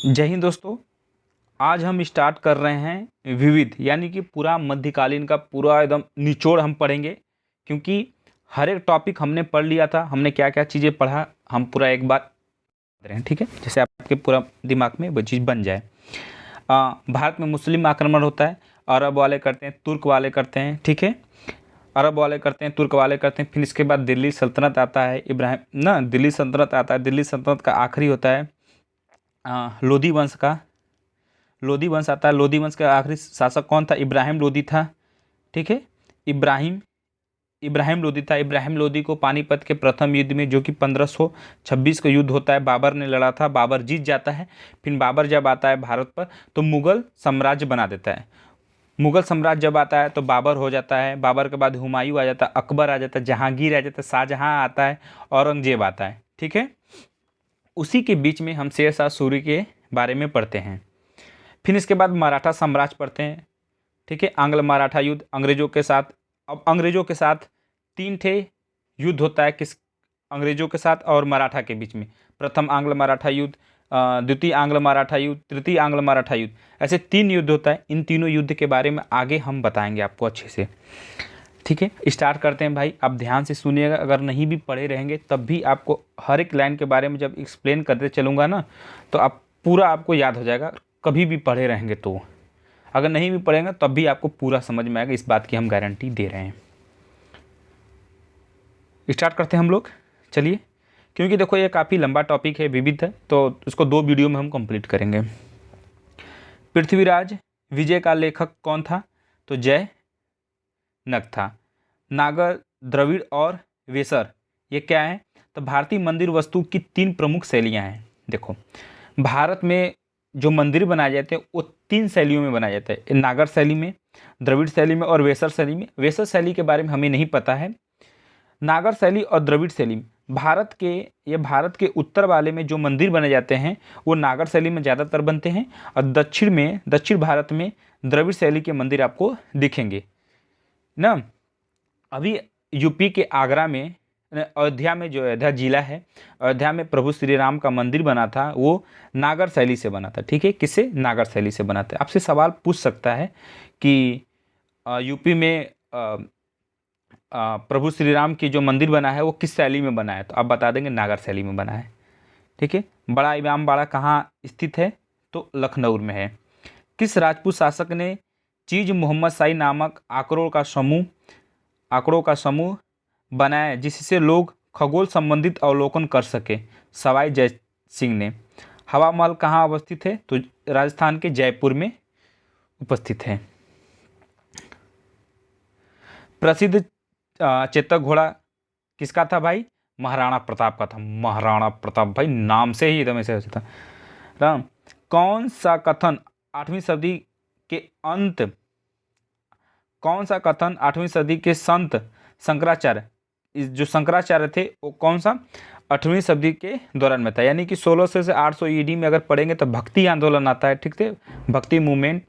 जय हिंद दोस्तों। आज हम स्टार्ट कर रहे हैं विविध, यानी कि पूरा मध्यकालीन का पूरा एकदम निचोड़ हम पढ़ेंगे, क्योंकि हर एक टॉपिक हमने पढ़ लिया था। हमने क्या क्या चीज़ें पढ़ा हम पूरा एक बार रहे हैं, ठीक है, जैसे आपके पूरा दिमाग में वो चीज़ बन जाए। भारत में मुस्लिम आक्रमण होता है, अरब वाले करते हैं, तुर्क वाले करते हैं, ठीक है, अरब वाले करते हैं, तुर्क वाले करते हैं। फिर इसके बाद दिल्ली सल्तनत आता है, इब्राहिम ना दिल्ली सल्तनत आता है। दिल्ली सल्तनत का आखिरी होता है लोधी वंश का, लोधी वंश आता है। लोधी वंश का आखिरी शासक कौन था? इब्राहिम लोधी था, ठीक है। इब्राहिम इब्राहिम लोधी था। इब्राहिम लोधी को पानीपत के प्रथम युद्ध में, जो कि 1526 का युद्ध होता है, बाबर ने लड़ा था। बाबर जीत जाता है। फिर बाबर जब आता है भारत पर तो मुगल साम्राज्य बना देता है। मुगल साम्राज्य जब आता है तो बाबर हो जाता है। बाबर के बाद हुमायूं आ जाता है, अकबर आ जाता है, जहांगीर आ जाता है, शाहजहां आता है, औरंगजेब आता है, ठीक है। उसी के बीच में हम शेरशाह सूरी के बारे में पढ़ते हैं। फिर इसके बाद मराठा साम्राज्य पढ़ते हैं, ठीक है। आंग्ल मराठा युद्ध अंग्रेजों के साथ। अब अंग्रेजों के साथ 3 ठे युद्ध होता है, किस अंग्रेजों के साथ और मराठा के बीच में। प्रथम आंग्ल मराठा युद्ध, द्वितीय आंग्ल मराठा युद्ध, तृतीय आंग्ल मराठा युद्ध, ऐसे 3 युद्ध होता है। इन तीनों युद्ध के बारे में आगे हम बताएंगे आपको अच्छे से, ठीक है। स्टार्ट करते हैं भाई, आप ध्यान से सुनिएगा। अगर नहीं भी पढ़े रहेंगे तब भी आपको हर एक लाइन के बारे में जब एक्सप्लेन करते चलूँगा ना, तो आप पूरा आपको याद हो जाएगा। कभी भी पढ़े रहेंगे तो, अगर नहीं भी पढ़ेंगे तब भी आपको पूरा समझ में आएगा, इस बात की हम गारंटी दे रहे हैं। स्टार्ट करते हैं हम लोग, चलिए। क्योंकि देखो ये काफ़ी लंबा टॉपिक है, विविध है, तो इसको 2 वीडियो में हम कंप्लीट करेंगे। पृथ्वीराज विजय का लेखक कौन था? तो जय नग था। नागर, द्रविड़ और वेसर, ये क्या है? तो भारतीय मंदिर वस्तु की 3 प्रमुख शैलियाँ हैं। देखो, भारत में जो मंदिर बनाए जाते हैं वो 3 शैलियों में बनाए जाते हैं, नागर शैली में, द्रविड़ शैली में और वेसर शैली में। वेसर शैली के बारे में हमें नहीं पता है। नागर शैली और द्रविड़ शैली में भारत के उत्तर वाले में जो मंदिर बने जाते हैं वो नागर शैली में ज़्यादातर बनते हैं, और दक्षिण भारत में द्रविड़ शैली के मंदिर आपको दिखेंगे ना। अभी यूपी के आगरा में, अयोध्या में, जो अयोध्या जिला है, अयोध्या में प्रभु श्री राम का मंदिर बना था, वो नागर शैली से बना था, ठीक है। किससे? नागर शैली से बना था। आपसे सवाल पूछ सकता है कि यूपी में प्रभु श्री राम की जो मंदिर बना है वो किस शैली में बना है? तो आप बता देंगे नागर शैली में बना है, ठीक है। बड़ा इमामबाड़ा कहाँ स्थित है? तो लखनऊ में है। किस राजपूत शासक ने चीज मोहम्मद शाही नामक आंकड़ों का समूह बनाया जिससे लोग खगोल संबंधित अवलोकन कर सके? सवाई जय सिंह ने। हवा महल कहाँ अवस्थित है? तो राजस्थान के जयपुर में उपस्थित है। प्रसिद्ध चेतक घोड़ा किसका था भाई? महाराणा प्रताप का था। महाराणा प्रताप भाई नाम से ही एकदम ऐसे था। राम, कौन सा कथन 8वीं सदी के अंत कौन सा कथन 8वीं सदी के संत शंकराचार्य, जो शंकराचार्य थे वो कौन सा 8वीं सदी के दौरान में था? यानी कि 1600 से 800 ईडी में अगर पढ़ेंगे तो भक्ति आंदोलन आता है, ठीक है, भक्ति मूवमेंट।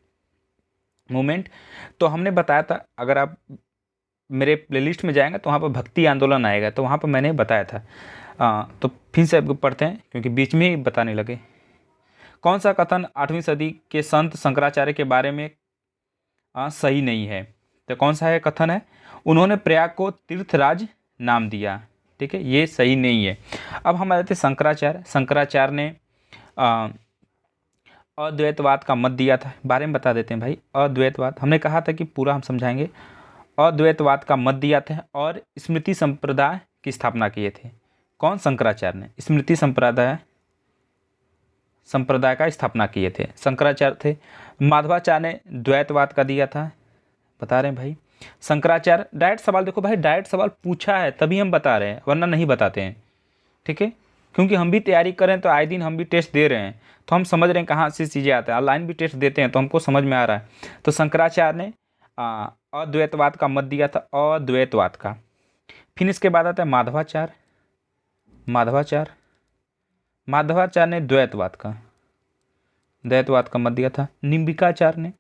तो हमने बताया था, अगर आप मेरे प्लेलिस्ट में जाएंगे तो वहाँ पर भक्ति आंदोलन आएगा, तो वहाँ पर मैंने बताया था। तो फिर से पढ़ते हैं क्योंकि बीच में ही बताने लगे। कौन सा कथन 8वीं सदी के संत शंकराचार्य के बारे में सही नहीं है? तो कौन सा है कथन है? उन्होंने प्रयाग को तीर्थराज नाम दिया, ठीक है, ये सही नहीं है। अब हम आ जाते शंकराचार्य ने अद्वैतवाद का मत दिया था, बारे में बता देते हैं भाई। अद्वैतवाद हमने कहा था कि पूरा हम समझाएंगे। अद्वैतवाद का मत दिया था और स्मृति संप्रदाय की स्थापना किए थे। कौन? शंकराचार्य ने स्मृति संप्रदाय का स्थापना किए थे, शंकराचार्य थे। माधवाचार्य ने द्वैतवाद का दिया था, बता रहे हैं भाई। शंकराचार्य, डायरेक्ट सवाल देखो भाई, डायरेक्ट सवाल पूछा है तभी हम बता रहे हैं, वरना नहीं बताते हैं, ठीक है। क्योंकि हम भी तैयारी करें तो आए दिन हम भी टेस्ट दे रहे हैं, तो हम समझ रहे हैं कहाँ से चीज़ें आते हैं। ऑनलाइन भी टेस्ट देते हैं तो हमको समझ में आ रहा है। तो शंकराचार्य ने अद्वैतवाद का मत दिया था, अद्वैतवाद का। फिर इसके बाद आता है माधवाचार्य ने द्वैतवाद का मत दिया था। निम्बिकाचार्य ने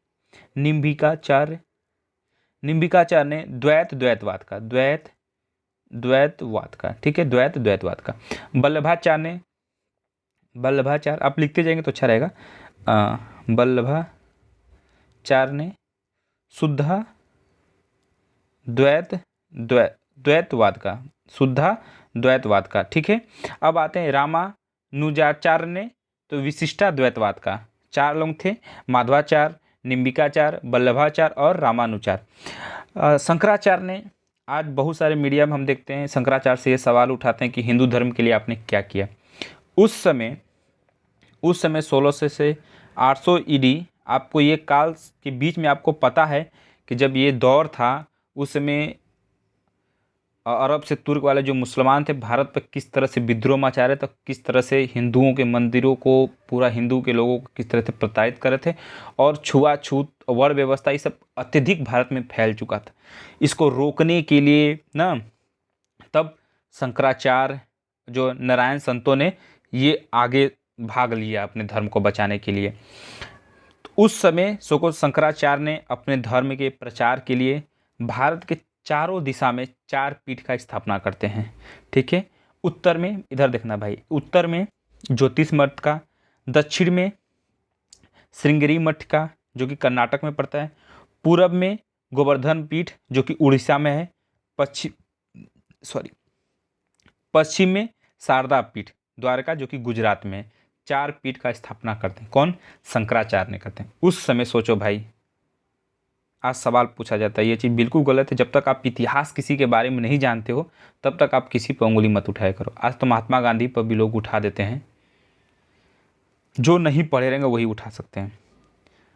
द्वैतवाद का, ठीक है, द्वैतवाद का। वल्लभाचार्य, आप लिखते जाएंगे तो अच्छा रहेगा। वल्लभाचार्य ने शुद्ध द्वैतवाद का, शुद्ध द्वैतवाद का, ठीक है। अब आते हैं रामानुजाचार्य ने तो विशिष्टाद्वैतवाद का। 4 लोग थे, माधवाचार्य, निम्बिकाचार्य, वल्लभाचार्य और रामानुचार्य। शंकराचार्य ने, आज बहुत सारे मीडिया में हम देखते हैं शंकराचार्य से ये सवाल उठाते हैं कि हिंदू धर्म के लिए आपने क्या किया। उस समय 1600 से 800 ईडी, आपको ये काल के बीच में आपको पता है कि जब ये दौर था, उस समय अरब से तुर्क वाले जो मुसलमान थे भारत पर किस तरह से विद्रोह मचा रहे थे, किस तरह से हिंदुओं के मंदिरों को, पूरा हिंदू के लोगों को किस तरह से प्रताड़ित कर रहे थे, और छुआछूत वर्ण व्यवस्था ये सब अत्यधिक भारत में फैल चुका था। इसको रोकने के लिए ना, तब शंकराचार्य जो नारायण संतों ने ये आगे भाग लिया अपने धर्म को बचाने के लिए। तो उस समय शंकराचार्य ने अपने धर्म के प्रचार के लिए भारत के चारों दिशा में 4 पीठ का स्थापना करते हैं, ठीक है। उत्तर में, इधर देखना भाई, उत्तर में ज्योतिष मठ का, दक्षिण में श्रृंगेरी मठ का जो कि कर्नाटक में पड़ता है, पूरब में गोवर्धन पीठ जो कि उड़ीसा में है, पश्चिम में शारदा पीठ द्वारका जो कि गुजरात में है। 4 पीठ का स्थापना करते हैं, कौन? शंकराचार्य ने करते हैं। उस समय सोचो भाई, आज सवाल पूछा जाता है, ये चीज़ बिल्कुल गलत है। जब तक आप इतिहास किसी के बारे में नहीं जानते हो तब तक आप किसी पर उंगली मत उठाया करो। आज तो महात्मा गांधी पर भी लोग उठा देते हैं, जो नहीं पढ़े रहेंगे वही उठा सकते हैं,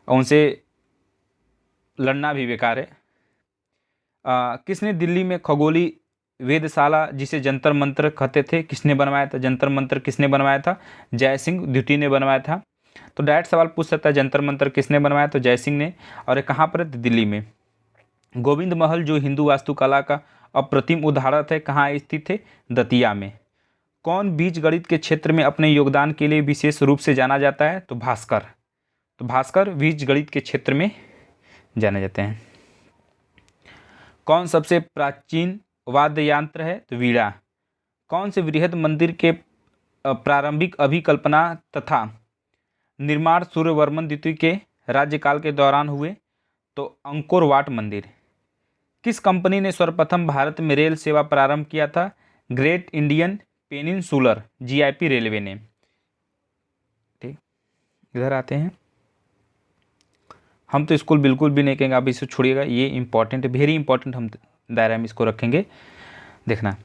और उनसे लड़ना भी बेकार है। किसने दिल्ली में खगोली वेधशाला, जिसे जंतर मंतर कहते थे, किसने बनवाया था? जंतर मंतर किसने बनवाया था? जय सिंह द्वितीय ने बनवाया था। तो डायरेक्ट सवाल पूछ सकता है, जंतर मंतर किसने बनवाया? तो जय सिंह ने। और ये कहाँ पर है? दिल्ली में। गोविंद महल जो हिंदू वास्तुकला का अप्रतिम उदाहरण है, कहाँ स्थित है? दतिया में। कौन बीज गणित के क्षेत्र में अपने योगदान के लिए विशेष रूप से जाना जाता है? तो भास्कर। तो भास्कर बीज गणित के क्षेत्र में जाने जाते हैं। कौन सबसे प्राचीन वाद्य यंत्र है? तो वीणा। कौन से वृहद मंदिर के प्रारंभिक अभिकल्पना तथा निर्माण सूर्यवर्मन द्वितीय के राज्यकाल के दौरान हुए? तो अंकोर वाट मंदिर। किस कंपनी ने सर्वप्रथम भारत में रेल सेवा प्रारंभ किया था? Great Indian peninsular GIP railway ने। ठीक, इधर आते हैं। हम तो स्कूल बिल्कुल भी नहीं कहेंगे, आप इसे छोड़िएगा, ये इंपॉर्टेंट है, वेरी इंपॉर्टेंट, हम दायरा में इसको रखेंगे। देखना,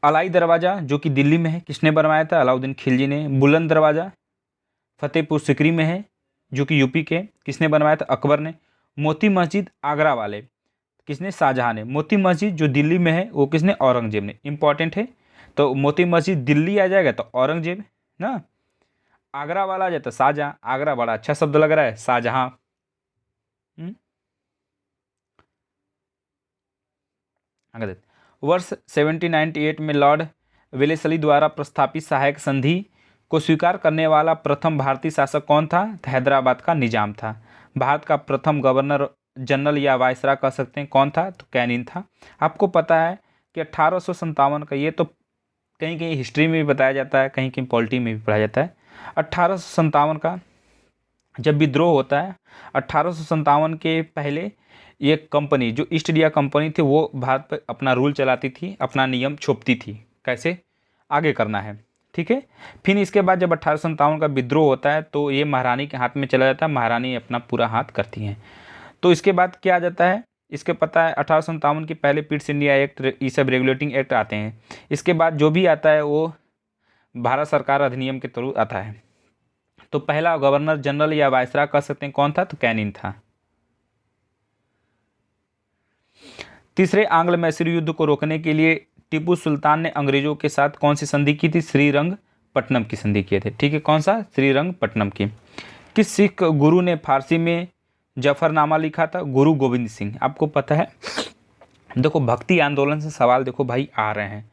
अलाई दरवाज़ा जो कि दिल्ली में है, किसने बनवाया था? अलाउद्दीन खिलजी ने। बुलंद दरवाज़ा फतेहपुर सिकरी में है जो कि यूपी के, किसने बनवाया था? अकबर ने। मोती मस्जिद आगरा वाले किसने? शाहजहां ने। मोती मस्जिद जो दिल्ली में है वो किसने? औरंगजेब ने। इंपॉर्टेंट है। तो मोती मस्जिद दिल्ली आ जाएगा तो औरंगजेब ना, आगरा वाला आ जाता तो शाहजहां। आगरा बड़ा अच्छा शब्द लग रहा है, शाहजहां। वर्ष 1798 में लॉर्ड वेलेस्ली द्वारा प्रस्तापित सहायक संधि को स्वीकार करने वाला प्रथम भारतीय शासक कौन था? हैदराबाद का निजाम था। भारत का प्रथम गवर्नर जनरल या वायसराय कह सकते हैं, कौन था? तो कैनिंग था। आपको पता है कि 1857 का, ये तो कहीं कहीं हिस्ट्री में भी बताया जाता है, कहीं कहीं पॉलिटी में भी पढ़ाया जाता है। 1857 का जब विद्रोह होता है, 1857 के पहले ये कंपनी जो ईस्ट इंडिया कंपनी थी वो भारत पर अपना रूल चलाती थी, अपना नियम छोपती थी, कैसे आगे करना है, ठीक है। फिर इसके बाद जब 1857 का विद्रोह होता है तो ये महारानी के हाथ में चला जाता है, महारानी अपना पूरा हाथ करती हैं। तो इसके बाद क्या आ जाता है, इसके पता है 1857 के पहले पिट्स इंडिया एक्ट, ये सब रेगुलेटिंग एक्ट आते हैं। इसके बाद जो भी आता है वो भारत सरकार अधिनियम के थ्रू आता है। तो पहला गवर्नर जनरल या वायसराय कह सकते हैं, कौन था? तो कैनिंग था। तीसरे आंग्ल मैसूर युद्ध को रोकने के लिए टीपू सुल्तान ने अंग्रेजों के साथ कौन सी संधि की थी? श्रीरंगपट्टनम की संधि किए थे, ठीक है। कौन सा? श्रीरंगपट्टनम की। किस सिख गुरु ने फारसी में जफरनामा लिखा था? गुरु गोविंद सिंह। आपको पता है, देखो भक्ति आंदोलन से सवाल देखो भाई आ रहे हैं,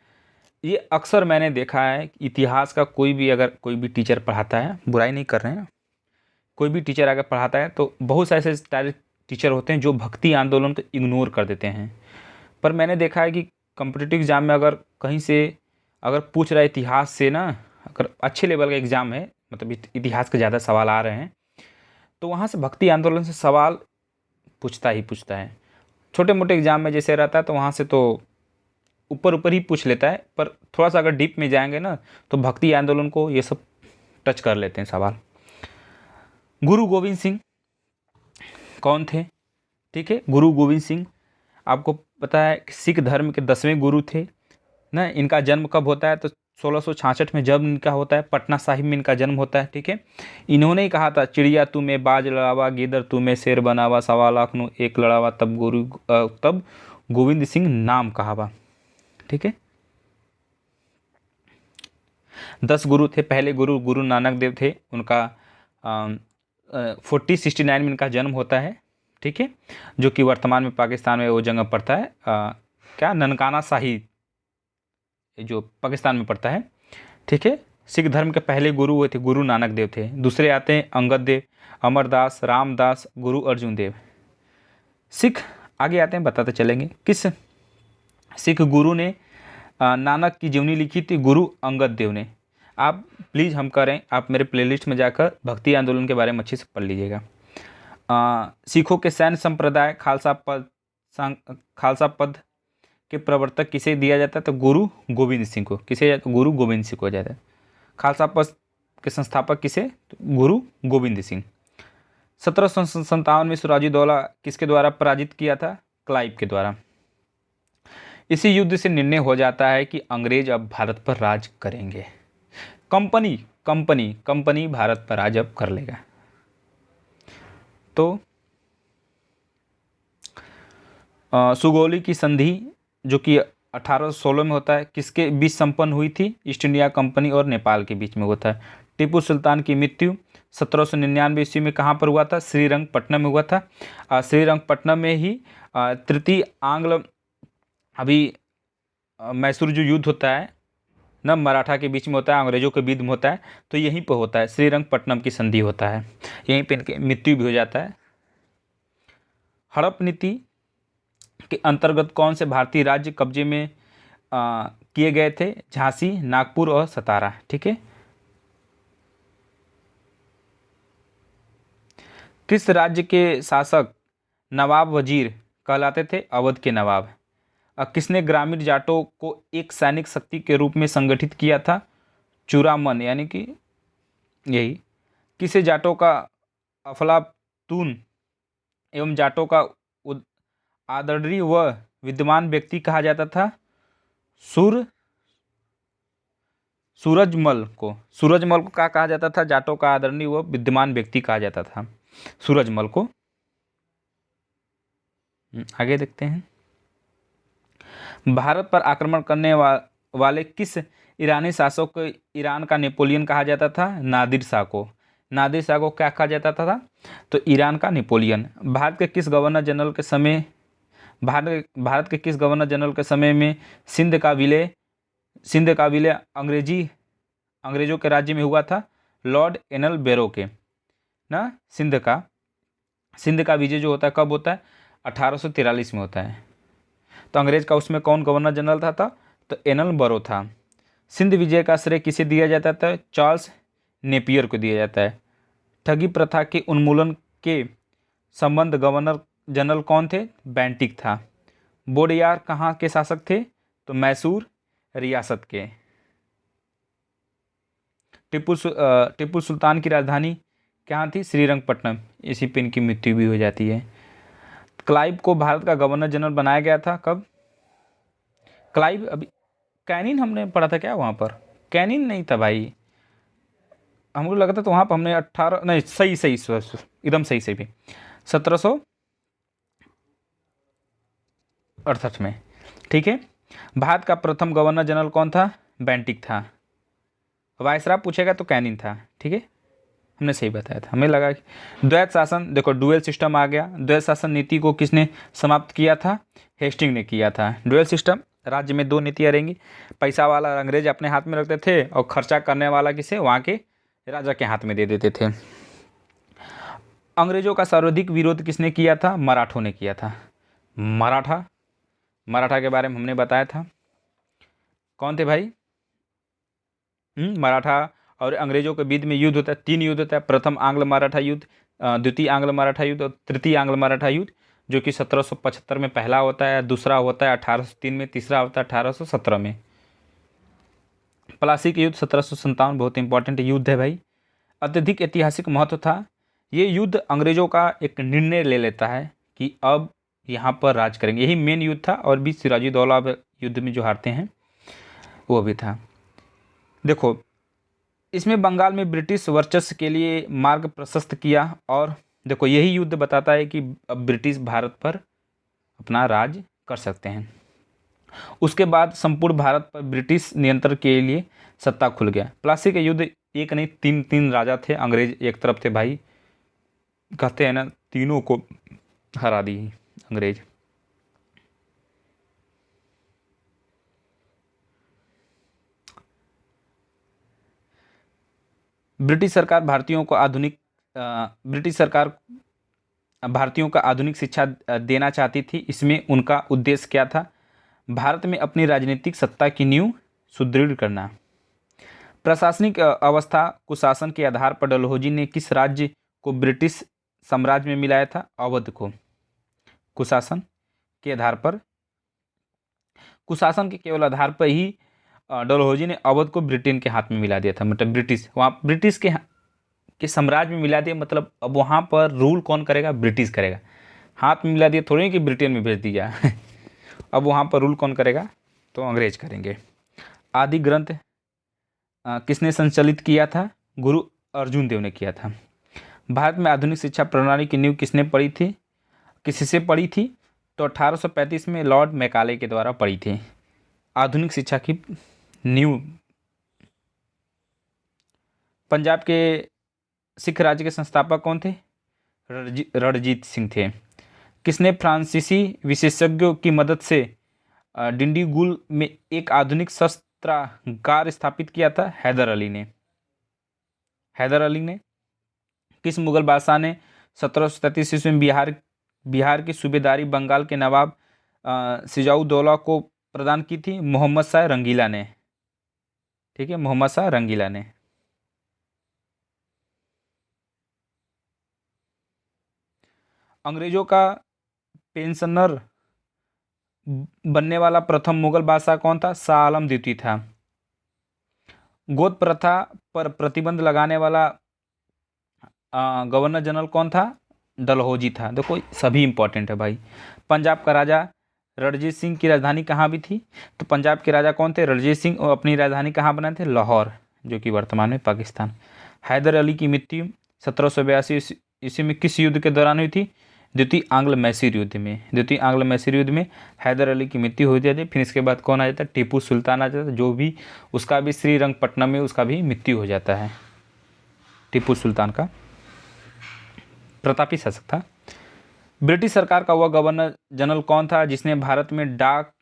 ये अक्सर मैंने देखा है। इतिहास का कोई भी अगर कोई भी टीचर पढ़ाता है, बुराई नहीं कर रहे हैं, कोई भी टीचर अगर पढ़ाता है तो बहुत सारे ऐसे टीचर होते हैं जो भक्ति आंदोलन को इग्नोर कर देते हैं। पर मैंने देखा है कि कॉम्पिटिटिव एग्जाम में अगर कहीं से अगर पूछ रहा है इतिहास से ना, अगर अच्छे लेवल का एग्ज़ाम है, मतलब इतिहास के ज़्यादा सवाल आ रहे हैं, तो वहाँ से भक्ति आंदोलन से सवाल पूछता ही पूछता है। छोटे मोटे एग्ज़ाम में जैसे रहता है तो वहाँ से तो ऊपर ऊपर ही पूछ लेता है, पर थोड़ा सा अगर डीप में जाएंगे ना तो भक्ति आंदोलन को ये सब टच कर लेते हैं सवाल। गुरु गोविंद सिंह कौन थे? ठीक है, गुरु गोविंद सिंह आपको पता है कि सिख धर्म के 10वें गुरु थे ना। इनका जन्म कब होता है? तो 1666 में जब इनका होता है, पटना साहिब में इनका जन्म होता है। ठीक है, इन्होंने ही कहा था, चिड़िया तू में बाज लड़ावा, गिदर तू में शेर बनावा, 1.25 लाख नु एक लड़ावा, तब गोविंद सिंह नाम कहावा। ठीक है, 10 गुरु थे। पहले गुरु गुरु नानक देव थे, उनका 1469 में इनका जन्म होता है। ठीक है, जो कि वर्तमान में पाकिस्तान में वो जगह पड़ता है, क्या, ननकाना साहिब, जो पाकिस्तान में पड़ता है। ठीक है, सिख धर्म के पहले गुरु हुए थे गुरु नानक देव थे। दूसरे आते हैं अंगद देव, अमरदास, रामदास, गुरु अर्जुन देव। सिख आगे आते हैं, बताते चलेंगे। किस सिख गुरु ने नानक की जीवनी लिखी थी? गुरु अंगद देव ने। आप प्लीज़ हम करें, आप मेरे प्लेलिस्ट में जाकर भक्ति आंदोलन के बारे में अच्छे से पढ़ लीजिएगा। सिखों के सैन्य संप्रदाय खालसा पद के प्रवर्तक किसे दिया जाता है? तो गुरु गोविंद सिंह को। किसे? गुरु गोविंद सिंह को हो जाता है। खालसा पद के संस्थापक किसे? तो गुरु गोविंद सिंह। 1757 में सिराजुद्दौला किसके द्वारा पराजित किया था? क्लाइव के द्वारा। इसी युद्ध से निर्णय हो जाता है कि अंग्रेज अब भारत पर राज करेंगे। कंपनी भारत पर राज अब कर लेगा। तो सुगौली की संधि जो कि 1816 में होता है, किसके बीच संपन्न हुई थी? ईस्ट इंडिया कंपनी और नेपाल के बीच में होता है। टीपू सुल्तान की मृत्यु 1799 ईस्वी में कहाँ पर हुआ था? श्रीरंगपट्टनम में हुआ था। श्रीरंगपट्टनम में ही तृतीय आंग्ल, अभी मैसूर जो युद्ध होता है ना, मराठा के बीच में होता है, अंग्रेजों के बीच में होता है, तो यहीं पर होता है, श्रीरंगपट्टनम की संधि होता है, यहीं पे इनकी मृत्यु भी हो जाता है। हड़प नीति के अंतर्गत कौन से भारतीय राज्य कब्जे में किए गए थे? झांसी, नागपुर और सतारा। ठीक है, किस राज्य के शासक नवाब वजीर कहलाते थे? अवध के नवाब। किसने ग्रामीण जाटों को एक सैनिक शक्ति के रूप में संगठित किया था? चूड़ामन, यानी कि यही। किसे जाटों का अफलातून एवं जाटों का आदरणीय व विद्वान व्यक्ति कहा जाता था? सूरजमल को क्या कहा जाता था? जाटों का आदरणीय व विद्वान व्यक्ति कहा जाता था सूरजमल को। आगे देखते हैं। भारत पर आक्रमण करने वाले किस ईरानी शासक को ईरान का नेपोलियन कहा जाता था? नादिर शाह को। नादिर शाह को क्या कहा जाता था? तो ईरान का नेपोलियन। भारत के किस गवर्नर जनरल के समय में सिंध का विलय अंग्रेजों के राज्य में हुआ था? लॉर्ड एनल बेरो के ना। सिंध का विजय जो होता है कब होता है? 1843 में होता है। तो अंग्रेज का उसमें कौन गवर्नर जनरल था? तो एनल बरो था। सिंध विजय का श्रेय किसे दिया जाता था? चार्ल्स नेपियर को दिया जाता है। ठगी प्रथा के उन्मूलन के संबंध गवर्नर जनरल कौन थे? बेंटिक था। बोडियार कहाँ के शासक थे? तो मैसूर रियासत के। टीपू सुल्तान की राजधानी कहाँ थी? श्रीरंगपट्टनम। इसी पे इनकी मृत्यु भी हो जाती है। क्लाइव को भारत का गवर्नर जनरल बनाया गया था कब? क्लाइव, अभी कैनिन हमने पढ़ा था क्या वहाँ पर? कैनिन नहीं था भाई, हमको लगा था, तो वहाँ पर हमने 18 नहीं, सही एकदम सही भी 1768 में। ठीक है, भारत का प्रथम गवर्नर जनरल कौन था? बेंटिक था। वायसराय पूछेगा तो कैनिन था। ठीक है, हमने सही बताया था। हमें लगा कि द्वैत शासन, देखो डुअल सिस्टम आ गया। द्वैत शासन नीति को किसने समाप्त किया था? हेस्टिंग ने किया था। डुअल सिस्टम, राज्य में 2 नीतियाँ रहेंगी। पैसा वाला अंग्रेज अपने हाथ में रखते थे और खर्चा करने वाला किसे? वहाँ के राजा के हाथ में दे देते थे। अंग्रेजों का सर्वाधिक विरोध किसने किया था? मराठों ने किया था। मराठा के बारे में हमने बताया था। कौन थे भाई? मराठा और अंग्रेजों के बीच में युद्ध होता है, 3 युद्ध होता है। प्रथम आंग्ल मराठा युद्ध, द्वितीय आंग्ल मराठा युद्ध और तृतीय आंग्ल मराठा युद्ध, जो कि 1775 में पहला होता है, दूसरा होता है 1803 में, तीसरा होता है 1817 में। प्लासी के युद्ध 1757 बहुत इंपॉर्टेंट युद्ध है भाई, अत्यधिक ऐतिहासिक महत्व था। ये युद्ध अंग्रेजों का एक निर्णय ले लेता है कि अब यहाँ पर राज करेंगे, यही मेन युद्ध था। और भी सिराजुद्दौला युद्ध में जो हारते हैं वो भी था। देखो, इसमें बंगाल में ब्रिटिश वर्चस्व के लिए मार्ग प्रशस्त किया। और देखो, यही युद्ध बताता है कि अब ब्रिटिश भारत पर अपना राज कर सकते हैं। उसके बाद संपूर्ण भारत पर ब्रिटिश नियंत्रण के लिए सत्ता खुल गया। प्लासी के युद्ध एक नहीं, 3 राजा थे, अंग्रेज एक तरफ थे भाई, कहते हैं ना, तीनों को हरा दी अंग्रेज। ब्रिटिश सरकार भारतीयों का आधुनिक शिक्षा देना चाहती थी। इसमें उनका उद्देश्य क्या था? भारत में अपनी राजनीतिक सत्ता की नींव सुदृढ़ करना। प्रशासनिक अवस्था कुशासन के आधार पर डलहौजी ने किस राज्य को ब्रिटिश साम्राज्य में मिलाया था? अवध को। कुशासन के आधार पर, कुशासन के केवल आधार पर ही डलहौजी ने अवध को ब्रिटेन के हाथ में मिला दिया था। मतलब ब्रिटिश के साम्राज्य में मिला दिया, मतलब अब वहाँ पर रूल कौन करेगा? ब्रिटिश करेगा। हाथ में मिला दिया थोड़ी नहीं कि ब्रिटेन में भेज दिया अब वहाँ पर रूल कौन करेगा? तो अंग्रेज करेंगे। आदि ग्रंथ किसने संचालित किया था? गुरु अर्जुन देव ने किया था। भारत में आधुनिक शिक्षा प्रणाली की नींव किसने पड़ी थी? किससे पड़ी थी? तो 1835 में लॉर्ड मैकाले के द्वारा पड़ी थी आधुनिक शिक्षा की नींव। पंजाब के सिख राज्य के संस्थापक कौन थे? रणजीत सिंह थे। किसने फ्रांसीसी विशेषज्ञों की मदद से डिंडीगुल में एक आधुनिक शस्त्रागार स्थापित किया था? हैदर अली ने। हैदर अली ने। किस मुगल बादशाह ने 1733 ईस्वी में बिहार की सूबेदारी बंगाल के नवाब सिराजुद्दौला को प्रदान की थी? मोहम्मद शाह रंगीला ने। ठीक है, मोहम्मद शाह रंगीला ने। अंग्रेजों का पेंशनर बनने वाला प्रथम मुगल बादशाह कौन था? शाह आलम द्वितीय था। गोद प्रथा पर प्रतिबंध लगाने वाला गवर्नर जनरल कौन था? डलहौजी था। देखो, सभी इंपॉर्टेंट है भाई। पंजाब का राजा रणजीत सिंह की राजधानी कहाँ भी थी? तो पंजाब के राजा कौन थे? रणजीत सिंह, और अपनी राजधानी कहाँ बनाए थे? लाहौर, जो कि वर्तमान में पाकिस्तान। हैदर अली की मृत्यु 1782 ईस्वी में किस युद्ध के दौरान हुई थी? द्वितीय आंग्ल मैसूर युद्ध में। द्वितीय आंग्ल मैसूर युद्ध में हैदर अली की मृत्यु हो जाती है। फिर इसके बाद कौन आ जाता है? टीपू सुल्तान आ जाता है, जो भी उसका भी श्रीरंगपट्टनम में उसका भी मृत्यु हो जाता है। टिप्पू सुल्तान का प्रतापी शासक था। ब्रिटिश सरकार का वह गवर्नर जनरल कौन था जिसने भारत में डाक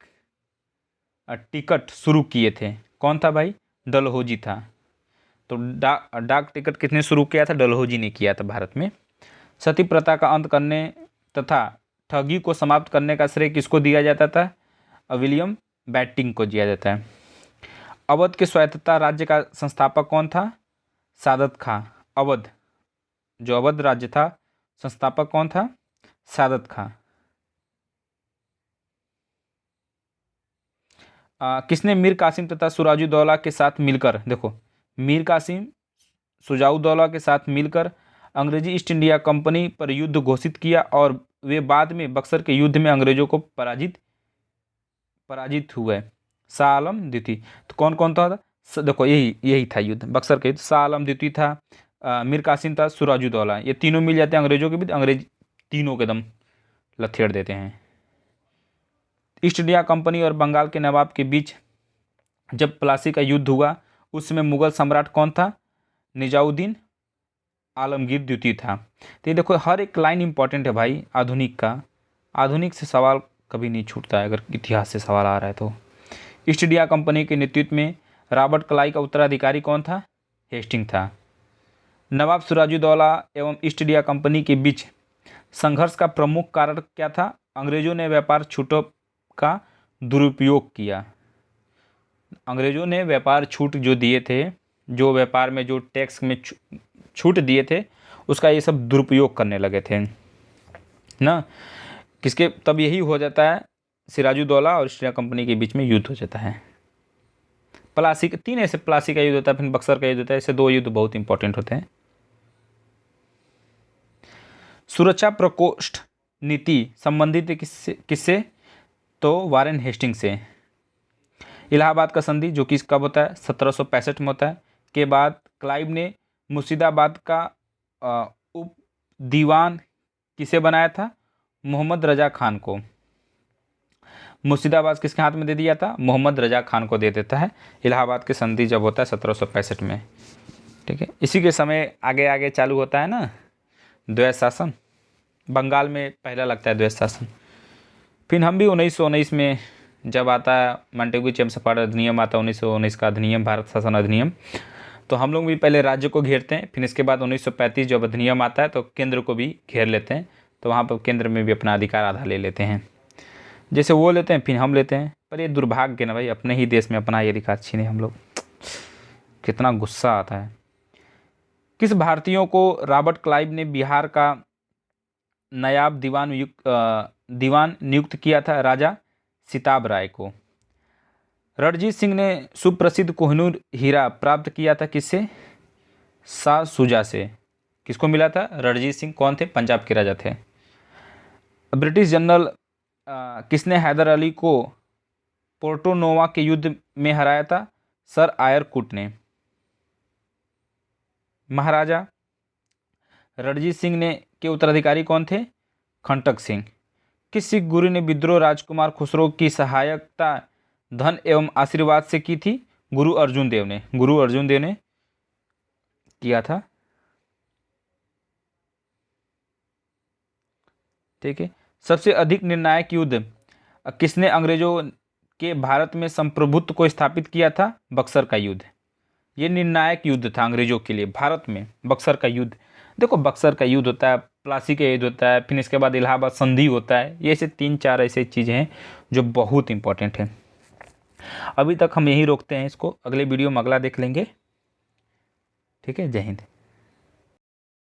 टिकट शुरू किए थे? कौन था भाई? डलहौजी था। तो डाक टिकट किसने शुरू किया था? डलहौजी ने किया था भारत में। सती प्रथा का अंत करने तथा ठगी को समाप्त करने का श्रेय किसको दिया जाता था? विलियम बेंटिंक को दिया जाता है। अवध के स्वायत्तता राज्य का संस्थापक कौन था? सादत खां। अवध, जो अवध राज्य था, संस्थापक कौन था? सादत खां। किसने मीर कासिम तथा सिराजुद्दौला के साथ मिलकर, देखो, मीर कासिम सिराजुद्दौला के साथ मिलकर अंग्रेजी ईस्ट इंडिया कंपनी पर युद्ध घोषित किया और वे बाद में बक्सर के युद्ध में अंग्रेजों को पराजित हुए? शाह आलम द्वितीय। तो कौन कौन था? देखो, यही था युद्ध, बक्सर का युद्ध। शाह आलम द्वितीय था, मीर कासिम था, सिराजुद्दौला। ये तीनों मिल जाते हैं अंग्रेजों के बीच। अंग्रेज तीनों के दम लथेड़ देते हैं। ईस्ट इंडिया कंपनी और बंगाल के नवाब के बीच जब प्लासी का युद्ध हुआ, उस समय मुगल सम्राट कौन था? निजामुद्दीन आलमगीर द्वितीय था। तो ये देखो, हर एक लाइन इंपॉर्टेंट है भाई आधुनिक का। आधुनिक से सवाल कभी नहीं छूटता है अगर इतिहास से सवाल आ रहा है तो। ईस्ट इंडिया कंपनी के नेतृत्व में रॉबर्ट क्लाइव का उत्तराधिकारी कौन था? हेस्टिंग था। नवाब सिराजुद्दौला एवं ईस्ट इंडिया कंपनी के बीच संघर्ष का प्रमुख कारण क्या था? अंग्रेजों ने व्यापार छूटों का दुरुपयोग किया। अंग्रेजों ने व्यापार छूट जो दिए थे जो व्यापार में जो टैक्स में छूट दिए थे उसका ये सब दुरुपयोग करने लगे थे ना। किसके तब यही हो जाता है, सिराजुद्दौला और ईस्ट इंडिया कंपनी के बीच में युद्ध हो जाता है। प्लासी के 3 ऐसे, प्लासी का युद्ध होता है, फिर बक्सर का युद्ध होता है। ऐसे 2 युद्ध बहुत इंपॉर्टेंट होते हैं। सुरक्षा प्रकोष्ठ नीति संबंधित किससे तो वारेन हेस्टिंग्स से। इलाहाबाद का संधि जो कि कब होता है, 1765 में होता है। के बाद क्लाइव ने मुर्शिदाबाद का उप दीवान किसे बनाया था, मोहम्मद रजा खान को। मुर्शिदाबाद किसके हाथ में दे दिया था, मोहम्मद रजा खान को दे देता है। इलाहाबाद की संधि जब होता है 1765 में, ठीक है। इसी के समय आगे आगे चालू होता है ना द्वैत शासन। बंगाल में पहला लगता है द्वैत शासन। फिर हम भी 1919 में जब आता है मॉन्टेग्यू चेम्सफोर्ड अधिनियम आता है, 1919 का अधिनियम, भारत शासन अधिनियम, तो हम लोग भी पहले राज्य को घेरते हैं। फिर इसके बाद 1935 जब अधिनियम आता है तो केंद्र को भी घेर लेते हैं। तो वहाँ पर केंद्र में भी अपना अधिकार आधा ले लेते हैं। जैसे वो लेते हैं फिर हम लेते हैं। पर ये दुर्भाग्य ना भाई, अपने ही देश में अपना ये अधिकार छीने हम लोग, कितना गुस्सा आता है। किस भारतीयों को रॉबर्ट क्लाइव ने बिहार का नायाब दीवान नियुक्त किया था, राजा सिताब राय को। रणजीत सिंह ने सुप्रसिद्ध कोहिनूर हीरा प्राप्त किया था किससे, शाह शुजा से। किसको मिला था, रणजीत सिंह कौन थे, पंजाब के राजा थे। ब्रिटिश जनरल किसने हैदर अली को पोर्टो नोवा के युद्ध में हराया था, सर आयर कुट ने। महाराजा रणजीत सिंह ने के उत्तराधिकारी कौन थे, खंटक सिंह। किस सिख गुरु ने विद्रोह राजकुमार खुसरो की सहायता धन एवं आशीर्वाद से की थी, गुरु अर्जुन देव ने। गुरु अर्जुन देव ने किया था, ठीक है। सबसे अधिक निर्णायक युद्ध किसने अंग्रेजों के भारत में संप्रभुत्व को स्थापित किया था, बक्सर का युद्ध। ये निर्णायक युद्ध था अंग्रेजों के लिए भारत में, बक्सर का युद्ध। देखो बक्सर का युद्ध होता है, प्लासी का युद्ध होता है, फिर इसके बाद इलाहाबाद संधि होता है। ये ऐसे 3-4 ऐसे चीज़ें हैं जो बहुत इंपॉर्टेंट हैं। अभी तक हम यहीं रोकते हैं इसको, अगले वीडियो में अगला देख लेंगे, ठीक है। जय हिंद।